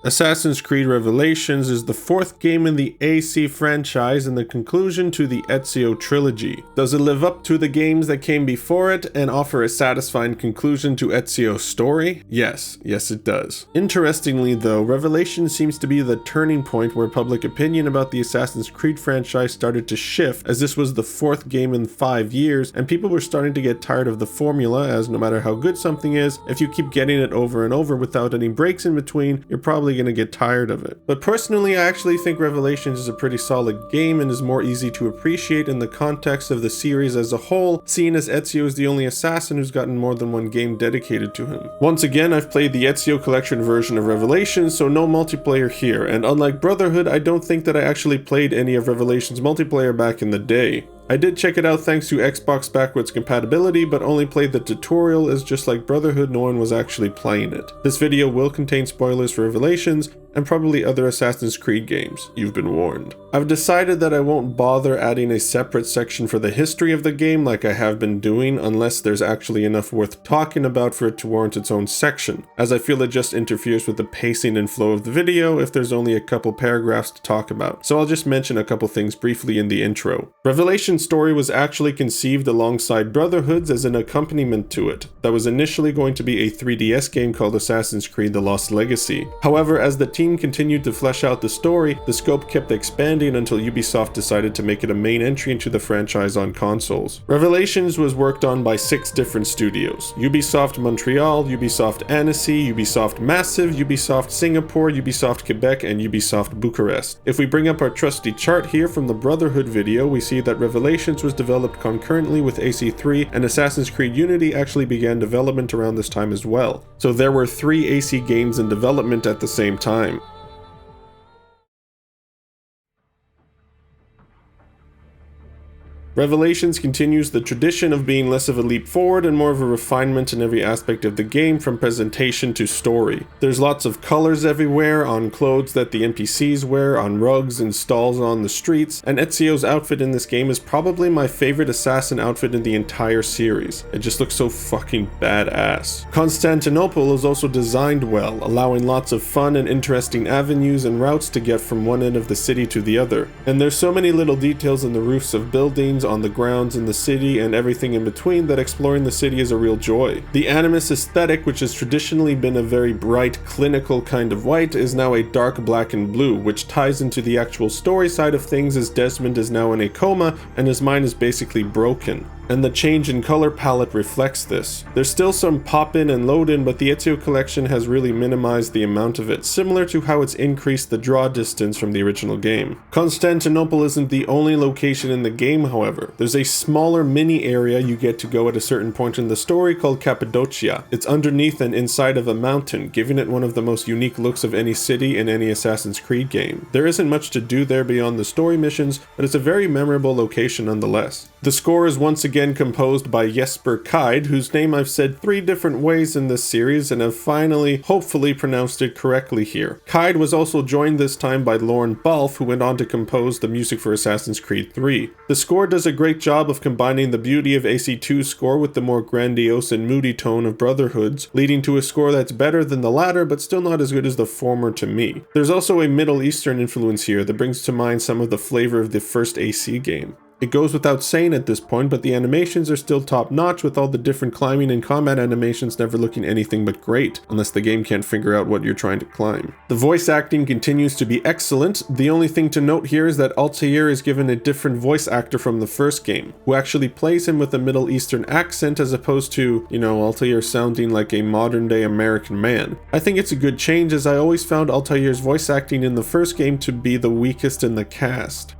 Assassin's Creed Revelations is the fourth game in the AC franchise and the conclusion to the Ezio trilogy. Does it live up to the games that came before it and offer a satisfying conclusion to Ezio's story? Yes it does. Interestingly though, Revelations seems to be the turning point where public opinion about the Assassin's Creed franchise started to shift, as this was the fourth game in 5 years and people were starting to get tired of the formula, as no matter how good something is, if you keep getting it over and over without any breaks in between, you're probably gonna get tired of it. But personally, I actually think Revelations is a pretty solid game and is more easy to appreciate in the context of the series as a whole, seeing as Ezio is the only assassin who's gotten more than one game dedicated to him. Once again, I've played the Ezio Collection version of Revelations, so no multiplayer here, and unlike Brotherhood, I don't think that I actually played any of Revelations multiplayer back in the day. I did check it out thanks to Xbox backwards compatibility, but only played the tutorial, as just like Brotherhood, no one was actually playing it. This video will contain spoilers for Revelations, and probably other Assassin's Creed games. You've been warned. I've decided that I won't bother adding a separate section for the history of the game like I have been doing, unless there's actually enough worth talking about for it to warrant its own section, as I feel it just interferes with the pacing and flow of the video if there's only a couple paragraphs to talk about. So I'll just mention a couple things briefly in the intro. Revelation's story was actually conceived alongside Brotherhood's as an accompaniment to it, that was initially going to be a 3DS game called Assassin's Creed The Lost Legacy. However, as the team continued to flesh out the story, the scope kept expanding until Ubisoft decided to make it a main entry into the franchise on consoles. Revelations was worked on by 6 different studios: Ubisoft Montreal, Ubisoft Annecy, Ubisoft Massive, Ubisoft Singapore, Ubisoft Quebec, and Ubisoft Bucharest. If we bring up our trusty chart here from the Brotherhood video, we see that Revelations was developed concurrently with AC3, and Assassin's Creed Unity actually began development around this time as well. So there were 3 AC games in development at the same time. Revelations continues the tradition of being less of a leap forward and more of a refinement in every aspect of the game, from presentation to story. There's lots of colors everywhere, on clothes that the NPCs wear, on rugs and stalls on the streets, and Ezio's outfit in this game is probably my favorite assassin outfit in the entire series. It just looks so fucking badass. Constantinople is also designed well, allowing lots of fun and interesting avenues and routes to get from one end of the city to the other. And there's so many little details in the roofs of buildings, on the grounds in the city, and everything in between that exploring the city is a real joy. The Animus aesthetic, which has traditionally been a very bright, clinical kind of white, is now a dark black and blue, which ties into the actual story side of things, as Desmond is now in a coma and his mind is basically broken. And the change in color palette reflects this. There's still some pop-in and load-in, but the Ezio collection has really minimized the amount of it, similar to how it's increased the draw distance from the original game. Constantinople isn't the only location in the game, however. There's a smaller mini area you get to go at a certain point in the story called Cappadocia. It's underneath and inside of a mountain, giving it one of the most unique looks of any city in any Assassin's Creed game. There isn't much to do there beyond the story missions, but it's a very memorable location nonetheless. The score is once again composed by Jesper Kyd, whose name I've said 3 different ways in this series and have finally, hopefully, pronounced it correctly here. Kyd was also joined this time by Lorne Balfe, who went on to compose the music for Assassin's Creed 3. The score does a great job of combining the beauty of AC2's score with the more grandiose and moody tone of Brotherhood's, leading to a score that's better than the latter but still not as good as the former to me. There's also a Middle Eastern influence here that brings to mind some of the flavor of the first AC game. It goes without saying at this point, but the animations are still top notch, with all the different climbing and combat animations never looking anything but great, unless the game can't figure out what you're trying to climb. The voice acting continues to be excellent. The only thing to note here is that Altair is given a different voice actor from the first game, who actually plays him with a Middle Eastern accent as opposed to, Altair sounding like a modern day American man. I think it's a good change, as I always found Altair's voice acting in the first game to be the weakest in the cast.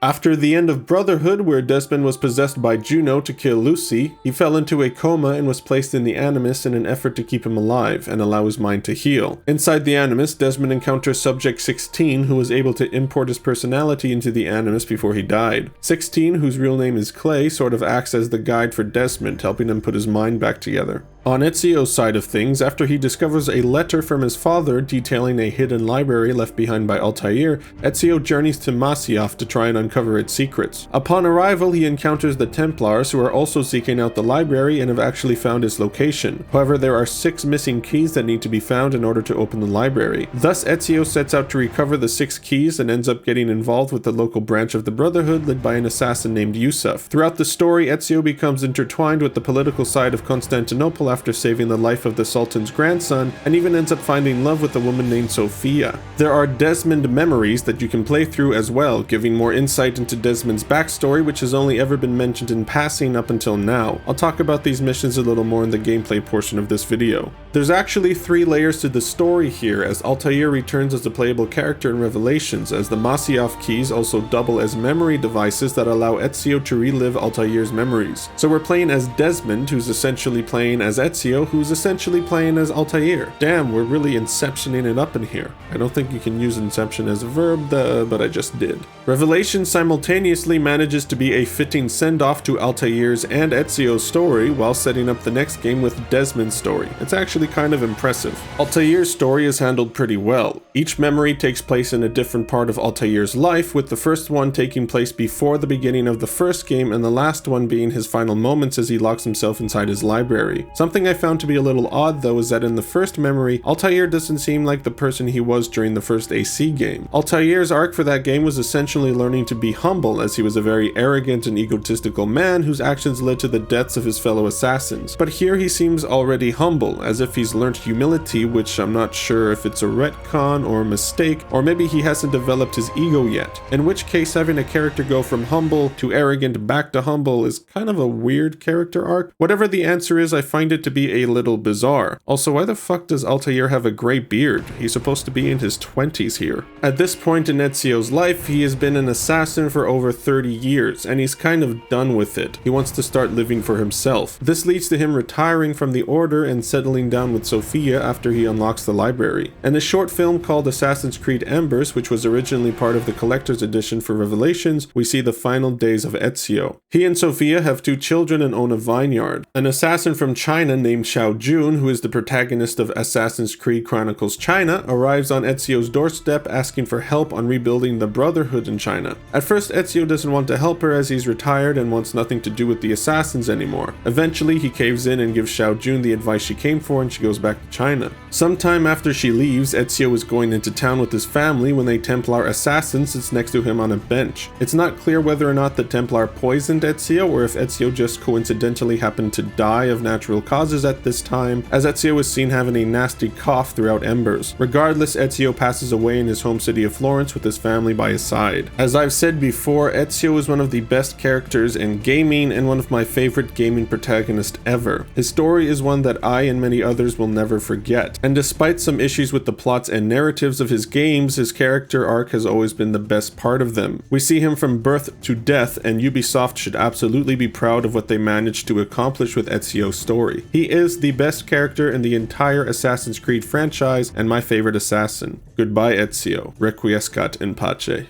After the end of Brotherhood, where Desmond was possessed by Juno to kill Lucy, he fell into a coma and was placed in the Animus in an effort to keep him alive and allow his mind to heal. Inside the Animus, Desmond encounters Subject 16, who was able to import his personality into the Animus before he died. 16, whose real name is Clay, sort of acts as the guide for Desmond, helping him put his mind back together. On Ezio's side of things, after he discovers a letter from his father detailing a hidden library left behind by Altair, Ezio journeys to Masyaf to try and uncover its secrets. Upon arrival, he encounters the Templars, who are also seeking out the library and have actually found its location. However, there are 6 missing keys that need to be found in order to open the library. Thus, Ezio sets out to recover the 6 keys and ends up getting involved with the local branch of the Brotherhood led by an assassin named Yusuf. Throughout the story, Ezio becomes intertwined with the political side of Constantinople after saving the life of the Sultan's grandson, and even ends up finding love with a woman named Sophia. There are Desmond memories that you can play through as well, giving more insight into Desmond's backstory, which has only ever been mentioned in passing up until now. I'll talk about these missions a little more in the gameplay portion of this video. There's actually 3 layers to the story here, as Altair returns as a playable character in Revelations, as the Masyaf keys also double as memory devices that allow Ezio to relive Altair's memories. So we're playing as Desmond, who's essentially playing as Ezio, who's essentially playing as Altair. Damn, we're really inceptioning it up in here. I don't think you can use inception as a verb, but I just did. Revelation simultaneously manages to be a fitting send-off to Altair's and Ezio's story while setting up the next game with Desmond's story. It's actually kind of impressive. Altair's story is handled pretty well. Each memory takes place in a different part of Altair's life, with the first one taking place before the beginning of the first game and the last one being his final moments as he locks himself inside his library. Something I found to be a little odd though is that in the first memory, Altair doesn't seem like the person he was during the first AC game. Altair's arc for that game was essentially learning to be humble, as he was a very arrogant and egotistical man whose actions led to the deaths of his fellow assassins. But here he seems already humble, as if he's learned humility, which I'm not sure if it's a retcon or a mistake, or maybe he hasn't developed his ego yet. In which case, having a character go from humble to arrogant back to humble is kind of a weird character arc. Whatever the answer is, I find it to be a little bizarre. Also, why the fuck does Altair have a grey beard? He's supposed to be in his 20s here. At this point in Ezio's life, he has been an assassin for over 30 years, and he's kind of done with it. He wants to start living for himself. This leads to him retiring from the Order and settling down with Sophia after he unlocks the library. In a short film called Assassin's Creed Embers, which was originally part of the collector's edition for Revelations, we see the final days of Ezio. He and Sophia have 2 children and own a vineyard. An assassin from China named Xiao Jun, who is the protagonist of Assassin's Creed Chronicles China, arrives on Ezio's doorstep asking for help on rebuilding the Brotherhood in China. At first, Ezio doesn't want to help her as he's retired and wants nothing to do with the assassins anymore. Eventually, he caves in and gives Xiao Jun the advice she came for, and she goes back to China. Sometime after she leaves, Ezio is going into town with his family when a Templar assassin sits next to him on a bench. It's not clear whether or not the Templar poisoned Ezio, or if Ezio just coincidentally happened to die of natural causes at this time, as Ezio is seen having a nasty cough throughout Embers. Regardless, Ezio passes away in his home city of Florence with his family by his side. As I've said before, Ezio is one of the best characters in gaming and one of my favorite gaming protagonists ever. His story is one that I and many others will never forget, and despite some issues with the plots and narratives of his games, his character arc has always been the best part of them. We see him from birth to death, and Ubisoft should absolutely be proud of what they managed to accomplish with Ezio's story. He is the best character in the entire Assassin's Creed franchise and my favorite assassin. Goodbye Ezio, requiescat in pace.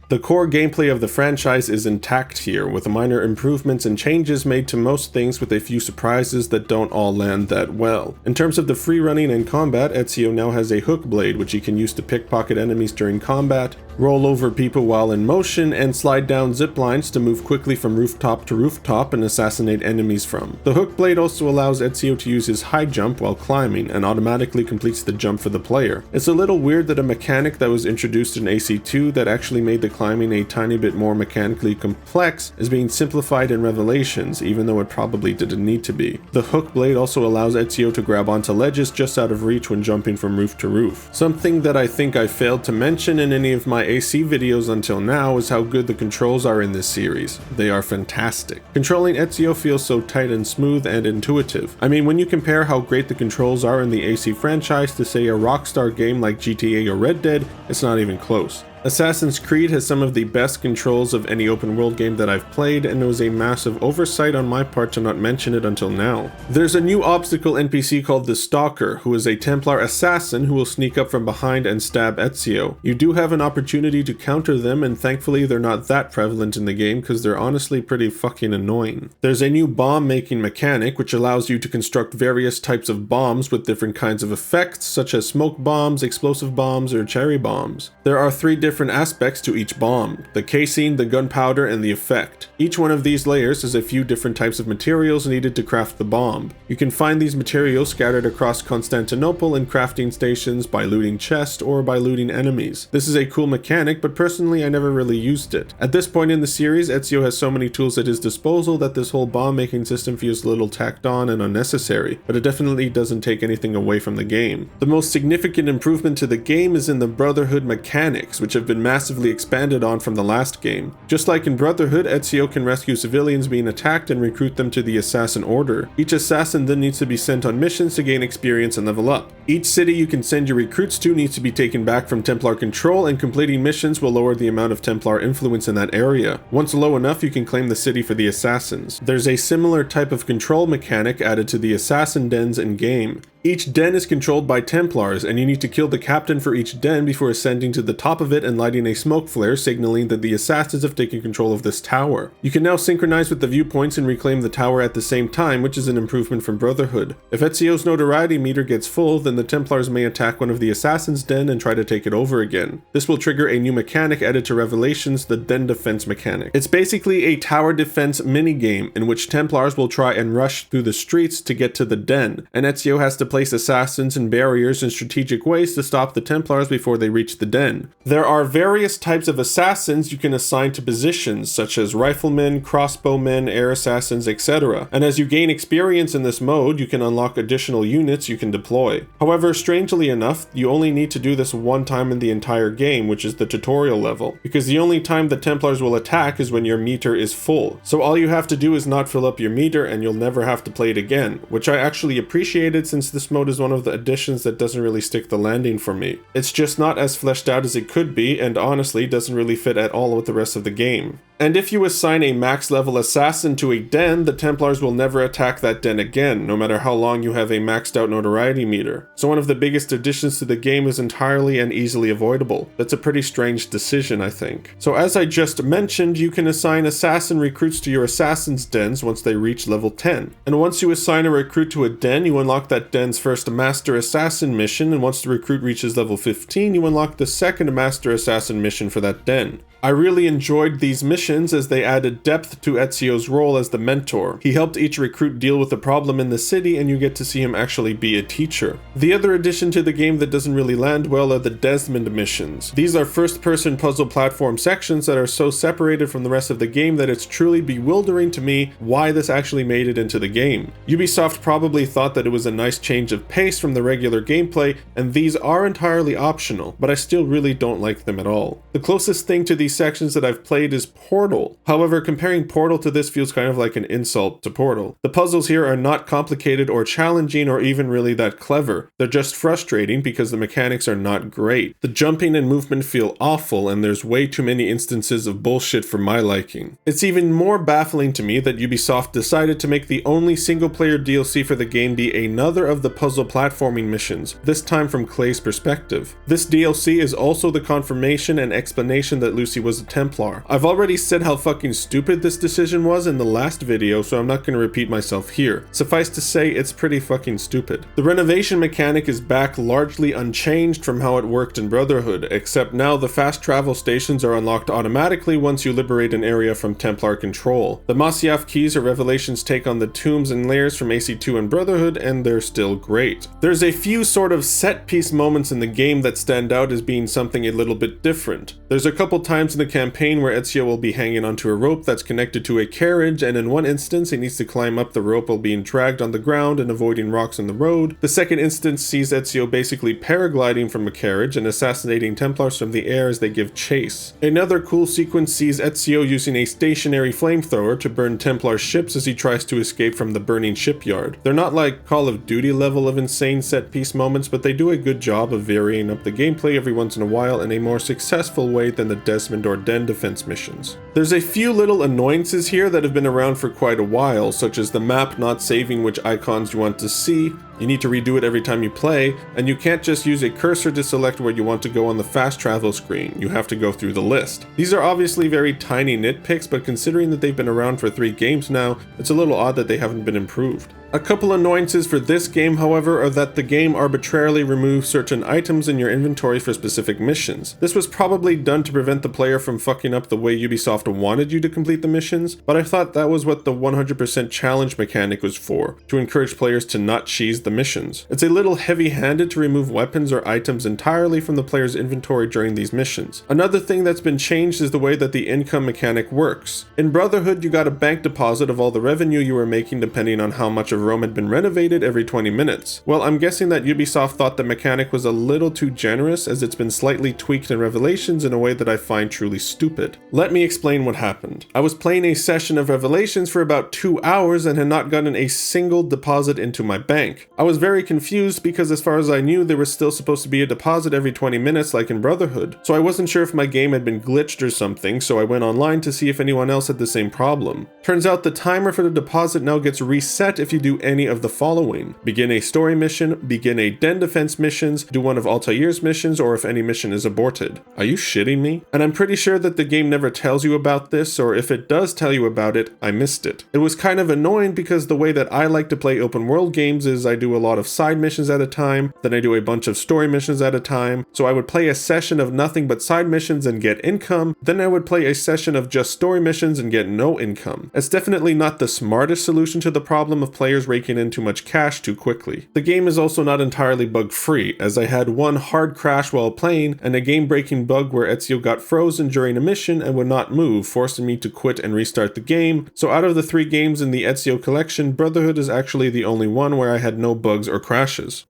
The core gameplay of the franchise is intact here, with minor improvements and changes made to most things, with a few surprises that don't all land that well. In terms of the free running and combat, Ezio now has a hook blade which he can use to pickpocket enemies during combat, roll over people while in motion, and slide down zip lines to move quickly from rooftop to rooftop and assassinate enemies from. The hook blade also allows Ezio to use his high jump while climbing, and automatically completes the jump for the player. It's a little weird that a mechanic that was introduced in AC2 that actually made the climbing a tiny bit more mechanically complex is being simplified in Revelations, even though it probably didn't need to be. The hook blade also allows Ezio to grab onto ledges just out of reach when jumping from roof to roof. Something that I think I failed to mention in any of my AC videos until now is how good the controls are in this series. They are fantastic. Controlling Ezio feels so tight and smooth and intuitive. I mean, when you compare how great the controls are in the AC franchise to say a Rockstar game like GTA or Red Dead, it's not even close. Assassin's Creed has some of the best controls of any open world game that I've played, and it was a massive oversight on my part to not mention it until now. There's a new obstacle NPC called the Stalker, who is a Templar assassin who will sneak up from behind and stab Ezio. You do have an opportunity to counter them, and thankfully they're not that prevalent in the game because they're honestly pretty fucking annoying. There's a new bomb making mechanic which allows you to construct various types of bombs with different kinds of effects, such as smoke bombs, explosive bombs, or cherry bombs. There are 3 different aspects to each bomb: the casing, the gunpowder, and the effect. Each one of these layers has a few different types of materials needed to craft the bomb. You can find these materials scattered across Constantinople in crafting stations, by looting chests, or by looting enemies. This is a cool mechanic, but personally I never really used it. At this point in the series, Ezio has so many tools at his disposal that this whole bomb making system feels a little tacked on and unnecessary, but it definitely doesn't take anything away from the game. The most significant improvement to the game is in the Brotherhood mechanics, which have been massively expanded on from the last game. Just like in Brotherhood, Ezio can rescue civilians being attacked and recruit them to the Assassin Order. Each assassin then needs to be sent on missions to gain experience and level up. Each city you can send your recruits to needs to be taken back from Templar control, and completing missions will lower the amount of Templar influence in that area. Once low enough, you can claim the city for the assassins. There's a similar type of control mechanic added to the assassin dens in-game. Each den is controlled by Templars, and you need to kill the captain for each den before ascending to the top of it and lighting a smoke flare, signaling that the assassins have taken control of this tower. You can now synchronize with the viewpoints and reclaim the tower at the same time, which is an improvement from Brotherhood. If Ezio's notoriety meter gets full, then the Templars may attack one of the assassins' den and try to take it over again. This will trigger a new mechanic added to Revelations, the den defense mechanic. It's basically a tower defense minigame in which Templars will try and rush through the streets to get to the den, and Ezio has to place assassins and barriers in strategic ways to stop the Templars before they reach the den. There are various types of assassins you can assign to positions, such as riflemen, crossbowmen, air assassins, etc. And as you gain experience in this mode, you can unlock additional units you can deploy. However, strangely enough, you only need to do this one time in the entire game, which is the tutorial level, because the only time the Templars will attack is when your meter is full. So all you have to do is not fill up your meter and you'll never have to play it again, which I actually appreciated since this mode is one of the additions that doesn't really stick the landing for me. It's just not as fleshed out as it could be, and honestly doesn't really fit at all with the rest of the game. And if you assign a max level assassin to a den, the Templars will never attack that den again, no matter how long you have a maxed out notoriety meter. So one of the biggest additions to the game is entirely and easily avoidable. That's a pretty strange decision, I think. So as I just mentioned, you can assign assassin recruits to your assassin's dens once they reach level 10. And once you assign a recruit to a den, you unlock that den's first Master Assassin mission, and once the recruit reaches level 15, you unlock the second Master Assassin mission for that den. I really enjoyed these missions as they added depth to Ezio's role as the mentor. He helped each recruit deal with a problem in the city, and you get to see him actually be a teacher. The other addition to the game that doesn't really land well are the Desmond missions. These are first-person puzzle platform sections that are so separated from the rest of the game that it's truly bewildering to me why this actually made it into the game. Ubisoft probably thought that it was a nice change of pace from the regular gameplay, and these are entirely optional, but I still really don't like them at all. The closest thing to these sections that I've played is Portal. However, comparing Portal to this feels kind of like an insult to Portal. The puzzles here are not complicated or challenging or even really that clever. They're just frustrating because the mechanics are not great. The jumping and movement feel awful, and there's way too many instances of bullshit for my liking. It's even more baffling to me that Ubisoft decided to make the only single-player DLC for the game be another of the puzzle platforming missions, this time from Clay's perspective. This DLC is also the confirmation and explanation that Lucy was a Templar. I've already said how fucking stupid this decision was in the last video, so I'm not going to repeat myself here. Suffice to say, it's pretty fucking stupid. The renovation mechanic is back largely unchanged from how it worked in Brotherhood, except now the fast travel stations are unlocked automatically once you liberate an area from Templar control. The Masyaf keys or Revelations take on the tombs and layers from AC2 and Brotherhood, and they're still great. There's a few sort of set-piece moments in the game that stand out as being something a little bit different. There's a couple times in the campaign where Ezio will be hanging onto a rope that's connected to a carriage, and in one instance he needs to climb up the rope while being dragged on the ground and avoiding rocks in the road. The second instance sees Ezio basically paragliding from a carriage and assassinating Templars from the air as they give chase. Another cool sequence sees Ezio using a stationary flamethrower to burn Templar ships as he tries to escape from the burning shipyard. They're not like Call of Duty level of insane set piece moments, but they do a good job of varying up the gameplay every once in a while in a more successful way than the Desmond or Den defense missions. There's a few little annoyances here that have been around for quite a while, such as the map not saving which icons you want to see. You need to redo it every time you play, and you can't just use a cursor to select where you want to go on the fast travel screen. You have to go through the list. These are obviously very tiny nitpicks, but considering that they've been around for 3 games now, it's a little odd that they haven't been improved. A couple annoyances for this game, however, are that the game arbitrarily removes certain items in your inventory for specific missions. This was probably done to prevent the player from fucking up the way Ubisoft wanted you to complete the missions, but I thought that was what the 100% challenge mechanic was for, to encourage players to not cheese the missions. It's a little heavy-handed to remove weapons or items entirely from the player's inventory during these missions. Another thing that's been changed is the way that the income mechanic works. In Brotherhood, you got a bank deposit of all the revenue you were making depending on how much of Rome had been renovated every 20 minutes. Well, I'm guessing that Ubisoft thought the mechanic was a little too generous, as it's been slightly tweaked in Revelations in a way that I find truly stupid. Let me explain what happened. I was playing a session of Revelations for about 2 hours and had not gotten a single deposit into my bank. I was very confused because as far as I knew, there was still supposed to be a deposit every 20 minutes like in Brotherhood, so I wasn't sure if my game had been glitched or something, so I went online to see if anyone else had the same problem. Turns out the timer for the deposit now gets reset if you do any of the following: begin a story mission, begin a Den defense missions, do one of Altair's missions, or if any mission is aborted. Are you shitting me? And I'm pretty sure that the game never tells you about this, or if it does tell you about it, I missed it. It was kind of annoying because the way that I like to play open world games is I do a lot of side missions at a time, then I do a bunch of story missions at a time. So I would play a session of nothing but side missions and get income, then I would play a session of just story missions and get no income. It's definitely not the smartest solution to the problem of players raking in too much cash too quickly. The game is also not entirely bug-free, as I had one hard crash while playing and a game-breaking bug where Ezio got frozen during a mission and would not move, forcing me to quit and restart the game. So out of the 3 games in the Ezio collection, Brotherhood is actually the only one where I had no bugs or crashes.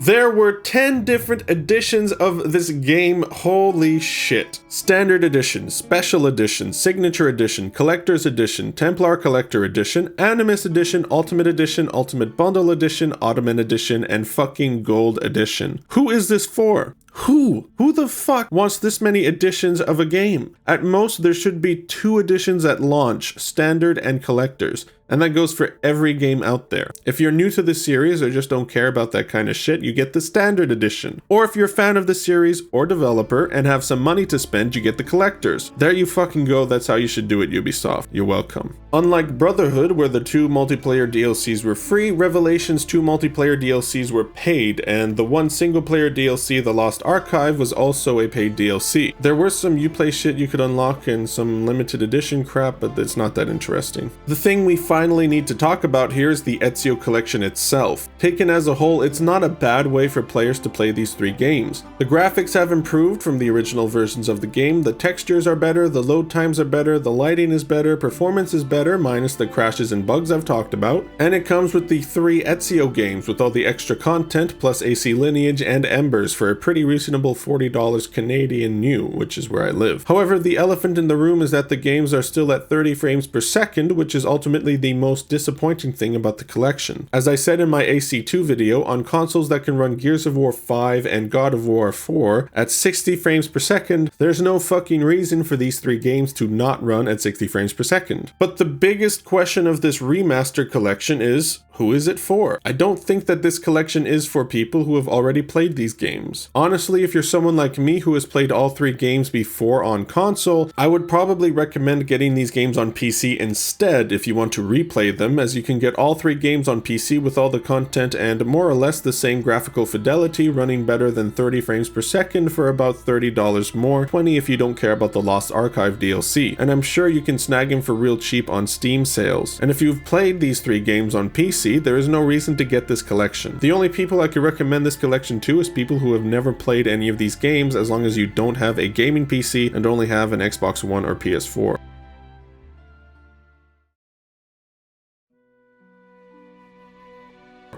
There were 10 different editions of this game, holy shit. Standard Edition, Special Edition, Signature Edition, Collector's Edition, Templar Collector Edition, Animus Edition, Ultimate Edition, Ultimate Bundle Edition, Ottoman Edition, and fucking Gold Edition. Who is this for? Who the fuck wants this many editions of a game? At most, there should be 2 editions at launch, Standard and Collectors. And that goes for every game out there. If you're new to the series or just don't care about that kind of shit, you get the Standard Edition. Or if you're a fan of the series or developer and have some money to spend, you get the Collectors. There you fucking go, that's how you should do it, Ubisoft. You're welcome. Unlike Brotherhood, where the 2 multiplayer DLCs were free, Revelations' 2 multiplayer DLCs were paid, and the 1 single-player DLC, The Lost Archive, was also a paid DLC. There were some Uplay shit you could unlock and some limited edition crap, but it's not that interesting. The thing we finally need to talk about here is the Ezio collection itself. Taken as a whole, it's not a bad way for players to play these 3 games. The graphics have improved from the original versions of the game, the textures are better, the load times are better, the lighting is better, performance is better, minus the crashes and bugs I've talked about, and it comes with the 3 Ezio games with all the extra content plus AC Lineage and Embers for a pretty reasonable $40 Canadian new, which is where I live. However, the elephant in the room is that the games are still at 30 frames per second, which is ultimately the most disappointing thing about the collection. As I said in my AC2 video, on consoles that can run Gears of War 5 and God of War 4 at 60 frames per second, there's no fucking reason for these 3 games to not run at 60 frames per second. But the biggest question of this remaster collection is, who is it for? I don't think that this collection is for people who have already played these games. Honestly, if you're someone like me who has played all 3 games before on console, I would probably recommend getting these games on PC instead if you want to replay them, as you can get all 3 games on PC with all the content and more or less the same graphical fidelity, running better than 30 frames per second for about $30 more, $20 if you don't care about the Lost Archive DLC, and I'm sure you can snag them for real cheap on Steam sales. And if you've played these 3 games on PC, PC, there is no reason to get this collection. The only people I could recommend this collection to is people who have never played any of these games, as long as you don't have a gaming PC and only have an Xbox One or PS4.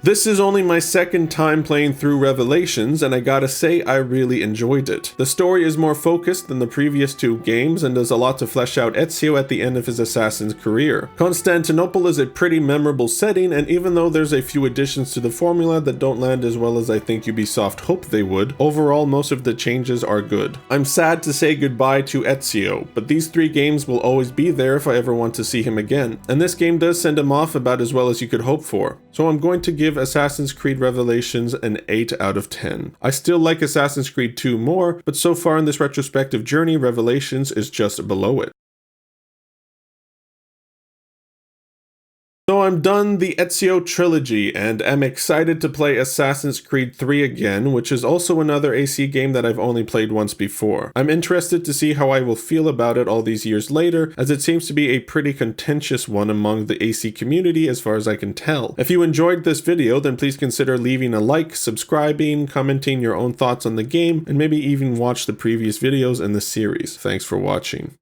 This is only my second time playing through Revelations, and I gotta say I really enjoyed it. The story is more focused than the previous two games and does a lot to flesh out Ezio at the end of his assassin's career. Constantinople is a pretty memorable setting, and even though there's a few additions to the formula that don't land as well as I think Ubisoft hoped they would, overall most of the changes are good. I'm sad to say goodbye to Ezio, but these three games will always be there if I ever want to see him again, and this game does send him off about as well as you could hope for. So I'm going to give Assassin's Creed Revelations an 8 out of 10. I still like Assassin's Creed 2 more, but so far in this retrospective journey, Revelations is just below it. So I'm done the Ezio trilogy, and am excited to play Assassin's Creed 3 again, which is also another AC game that I've only played once before. I'm interested to see how I will feel about it all these years later, as it seems to be a pretty contentious one among the AC community as far as I can tell. If you enjoyed this video, then please consider leaving a like, subscribing, commenting your own thoughts on the game, and maybe even watch the previous videos in the series. Thanks for watching.